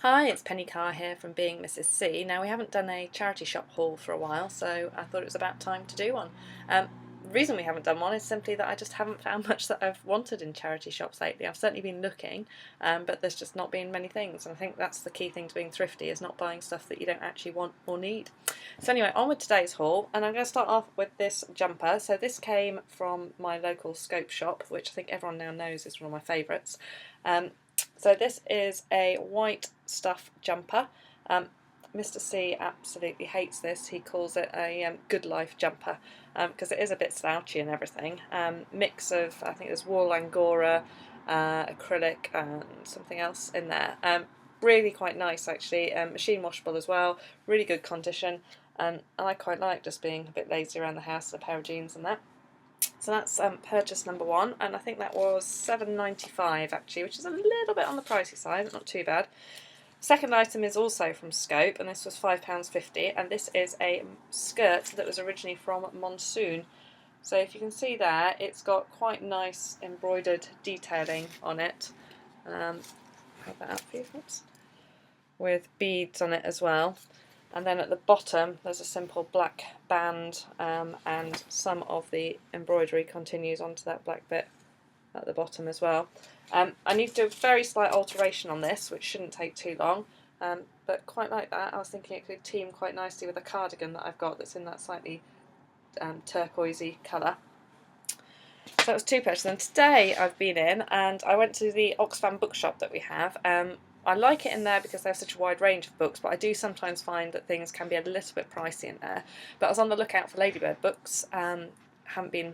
Hi, it's Penny Carr here from Being Mrs. C. Now, we haven't done a charity shop haul for a while, so I thought it was about time to do one. The reason we haven't done one is simply that I just haven't found much that I've wanted in charity shops lately. I've certainly been looking, but there's just not been many things, and I think that's the key thing to being thrifty, is not buying stuff that you don't actually want or need. So anyway, on with today's haul, and I'm going to start off with this jumper. So this came from my local Scope shop, which I think everyone now knows is one of my favourites. So this is a white stuff jumper. Mr. C absolutely hates this. He calls it a good life jumper because it is a bit slouchy and everything. Mix of, I think there's wool, angora, acrylic and something else in there. Really quite nice actually, machine washable as well, really good condition, and I quite like just being a bit lazy around the house with a pair of jeans and that. So that's purchase number one, and I think that was £7.95 actually, which is a little bit on the pricey side, but not too bad. Second item is also from Scope, and this was £5.50, and this is a skirt that was originally from Monsoon. So if you can see there, it's got quite nice embroidered detailing on it. Hold that up for you, folks. With beads on it as well. And then at the bottom there's a simple black band, and some of the embroidery continues onto that black bit at the bottom as well. I need to do a very slight alteration on this, which shouldn't take too long, but quite like that. I was thinking it could team quite nicely with a cardigan that I've got that's in that slightly turquoisey colour. So that was two purchases. And today I've been in and I went to the Oxfam bookshop that we have. I like it in there because they have such a wide range of books, but I do sometimes find that things can be a little bit pricey in there. But I was on the lookout for Ladybird books. Haven't been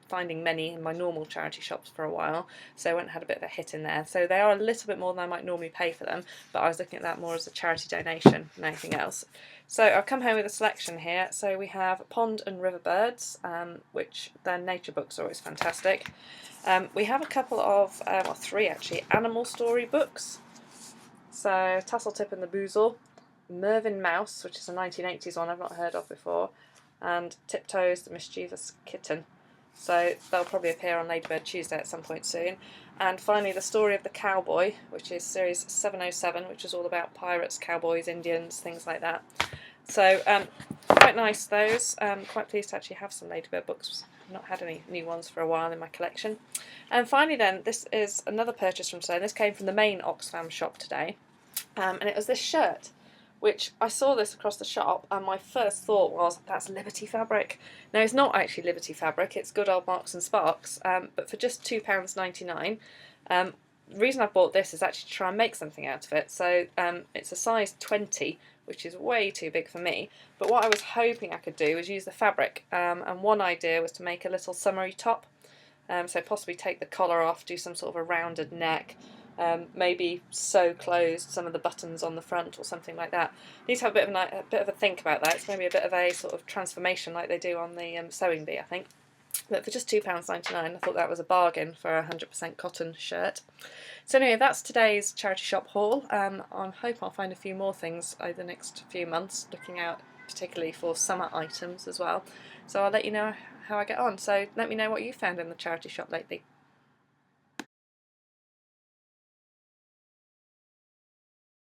finding many in my normal charity shops for a while, so I went and had a bit of a hit in there. So they are a little bit more than I might normally pay for them, but I was looking at that more as a charity donation than anything else. So I've come home with a selection here. So we have Pond and River Birds, which their nature books are always fantastic. We have a couple of, or three actually, animal story books. So Tasseltip and the Boozle, Mervyn Mouse, which is a 1980s one I've not heard of before, and Tiptoes the Mischievous Kitten. So they'll probably appear on Ladybird Tuesday at some point soon. And finally, The Story of the Cowboy, which is series 707, which is all about pirates, cowboys, Indians, things like that. So quite nice those. Quite pleased to actually have some Ladybird books. I've not had any new ones for a while in my collection. And finally then, this is another purchase from today. This came from the main Oxfam shop today. And it was this shirt, which I saw this across the shop, and my first thought was, that's Liberty fabric. Now, it's not actually Liberty fabric, it's good old Marks and Sparks, but for just £2.99. The reason I bought this is actually to try and make something out of it. So it's a size 20, which is way too big for me, but what I was hoping I could do was use the fabric, and one idea was to make a little summery top. So possibly take the collar off, do some sort of a rounded neck, maybe sew closed some of the buttons on the front or something like that. Need to have a bit of a think about that. It's maybe a bit of a sort of transformation like they do on the sewing bee, I think. But for just £2.99, I thought that was a bargain for a 100% cotton shirt. So anyway, that's today's charity shop haul. I hope I'll find a few more things over the next few months, looking out particularly for summer items as well. So I'll let you know how I get on. So let me know what you found in the charity shop lately.